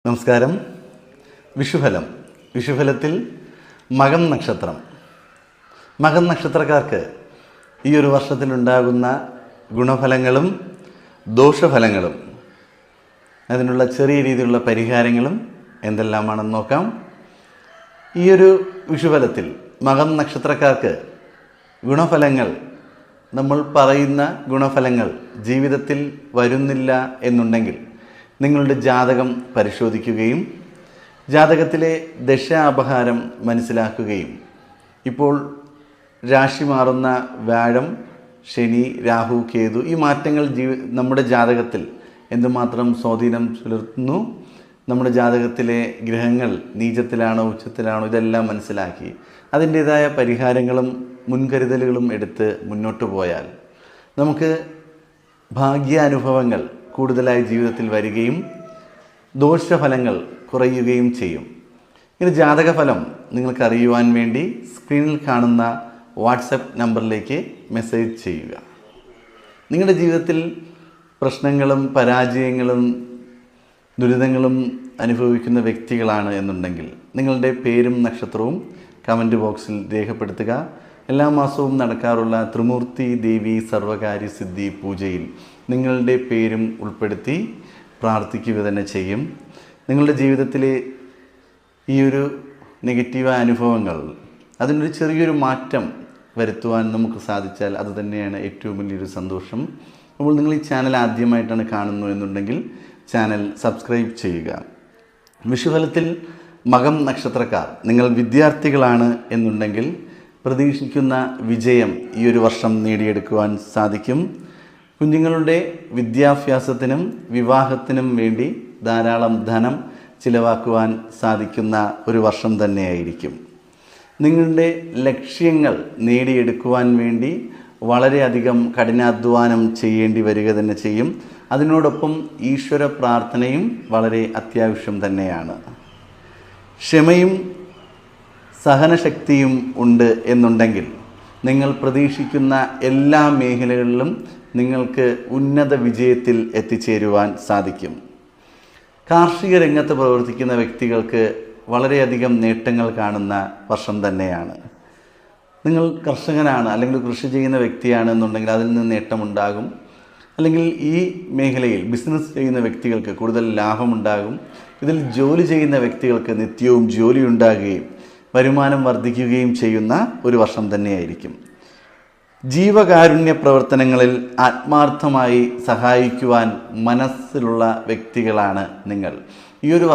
നമസ്കാരം. വിഷുഫലത്തിൽ മകം നക്ഷത്രം. മകം നക്ഷത്രക്കാർക്ക് ഈ ഒരു വർഷത്തിലുണ്ടാകുന്ന ഗുണഫലങ്ങളും ദോഷഫലങ്ങളും അതിനുള്ള ചെറിയ രീതിയിലുള്ള പരിഹാരങ്ങളും എന്തെല്ലാമാണെന്ന് നോക്കാം. ഈ ഒരു വിഷുഫലത്തിൽ മകം നക്ഷത്രക്കാർക്ക് ഗുണഫലങ്ങൾ, നമ്മൾ പറയുന്ന ഗുണഫലങ്ങൾ ജീവിതത്തിൽ വരുന്നില്ല എന്നുണ്ടെങ്കിൽ നിങ്ങളുടെ ജാതകം പരിശോധിക്കുകയും ജാതകത്തിലെ ദശാപഹാരം മനസ്സിലാക്കുകയും ഇപ്പോൾ രാശി മാറുന്ന വ്യാഴം, ശനി, രാഹു, കേതു ഈ മാറ്റങ്ങൾ നമ്മുടെ ജാതകത്തിൽ എന്തുമാത്രം സ്വാധീനം ചെലുത്തുന്നു, നമ്മുടെ ജാതകത്തിലെ ഗ്രഹങ്ങൾ നീചത്തിലാണോ ഉച്ചത്തിലാണോ ഇതെല്ലാം മനസ്സിലാക്കി അതിൻ്റേതായ പരിഹാരങ്ങളും മുൻകരുതലുകളും എടുത്ത് മുന്നോട്ട് പോയാൽ നമുക്ക് ഭാഗ്യാനുഭവങ്ങൾ കൂടുതലായി ജീവിതത്തിൽ വരികയും ദോഷഫലങ്ങൾ കുറയുകയും ചെയ്യും. ഇനി ജാതകഫലം നിങ്ങൾക്കറിയുവാൻ വേണ്ടി സ്ക്രീനിൽ കാണുന്ന വാട്സപ്പ് നമ്പറിലേക്ക് മെസ്സേജ് ചെയ്യുക. നിങ്ങളുടെ ജീവിതത്തിൽ പ്രശ്നങ്ങളും പരാജയങ്ങളും ദുരിതങ്ങളും അനുഭവിക്കുന്ന വ്യക്തികളാണ് എന്നുണ്ടെങ്കിൽ നിങ്ങളുടെ പേരും നക്ഷത്രവും കമൻറ്റ് ബോക്സിൽ രേഖപ്പെടുത്തുക. എല്ലാ മാസവും നടക്കാറുള്ള ത്രിമൂർത്തി ദേവി സർവകാര്യ സിദ്ധി പൂജയിൽ നിങ്ങളുടെ പേരും ഉൾപ്പെടുത്തി പ്രാർത്ഥിക്കുക തന്നെ ചെയ്യും. നിങ്ങളുടെ ജീവിതത്തിലെ ഈ ഒരു നെഗറ്റീവ് അനുഭവങ്ങൾ അതിനൊരു ചെറിയൊരു മാറ്റം വരുത്തുവാൻ നമുക്ക് സാധിച്ചാൽ അത് തന്നെയാണ് ഏറ്റവും വലിയൊരു സന്തോഷം. അപ്പോൾ നിങ്ങൾ ഈ ചാനൽ ആദ്യമായിട്ടാണ് കാണുന്നു എന്നുണ്ടെങ്കിൽ ചാനൽ സബ്സ്ക്രൈബ് ചെയ്യുക. വിഷുഫലത്തിൽ മകം നക്ഷത്രക്കാർ നിങ്ങൾ വിദ്യാർത്ഥികളാണ് എന്നുണ്ടെങ്കിൽ പ്രതീക്ഷിക്കുന്ന വിജയം ഈ ഒരു വർഷം നേടിയെടുക്കുവാൻ സാധിക്കും. കുഞ്ഞുങ്ങളുടെ വിദ്യാഭ്യാസത്തിനും വിവാഹത്തിനും വേണ്ടി ധാരാളം ധനം ചിലവാക്കുവാൻ സാധിക്കുന്ന ഒരു വർഷം തന്നെയായിരിക്കും. നിങ്ങളുടെ ലക്ഷ്യങ്ങൾ നേടിയെടുക്കുവാൻ വേണ്ടി വളരെയധികം കഠിനാധ്വാനം ചെയ്യേണ്ടി വരിക തന്നെ ചെയ്യും. അതിനോടൊപ്പം ഈശ്വര പ്രാർത്ഥനയും വളരെ അത്യാവശ്യം തന്നെയാണ്. ക്ഷമയും സഹനശക്തിയും ഉണ്ട് എന്നുണ്ടെങ്കിൽ നിങ്ങൾ പ്രതീക്ഷിക്കുന്ന എല്ലാ മേഖലകളിലും നിങ്ങൾക്ക് ഉന്നത വിജയത്തിൽ എത്തിച്ചേരുവാൻ സാധിക്കും. കാർഷിക രംഗത്ത് പ്രവർത്തിക്കുന്ന വ്യക്തികൾക്ക് വളരെയധികം നേട്ടങ്ങൾ കാണുന്ന വർഷം തന്നെയാണ്. നിങ്ങൾ കർഷകനാണ് അല്ലെങ്കിൽ കൃഷി ചെയ്യുന്ന വ്യക്തിയാണ് എന്നുണ്ടെങ്കിൽ അതിൽ നിന്ന് നേട്ടമുണ്ടാകും. അല്ലെങ്കിൽ ഈ മേഖലയിൽ ബിസിനസ് ചെയ്യുന്ന വ്യക്തികൾക്ക് കൂടുതൽ ലാഭമുണ്ടാകും. ഇതിൽ ജോലി ചെയ്യുന്ന വ്യക്തികൾക്ക് നിത്യവും ജോലി ഉണ്ടാകുകയും വരുമാനം വർദ്ധിക്കുകയും ചെയ്യുന്ന ഒരു വർഷം തന്നെയായിരിക്കും. ജീവകാരുണ്യ പ്രവർത്തനങ്ങളിൽ ആത്മാർത്ഥമായി സഹായിക്കുവാൻ മനസ്സിലുള്ള വ്യക്തികളാണ് നിങ്ങൾ. ഈ ഒരു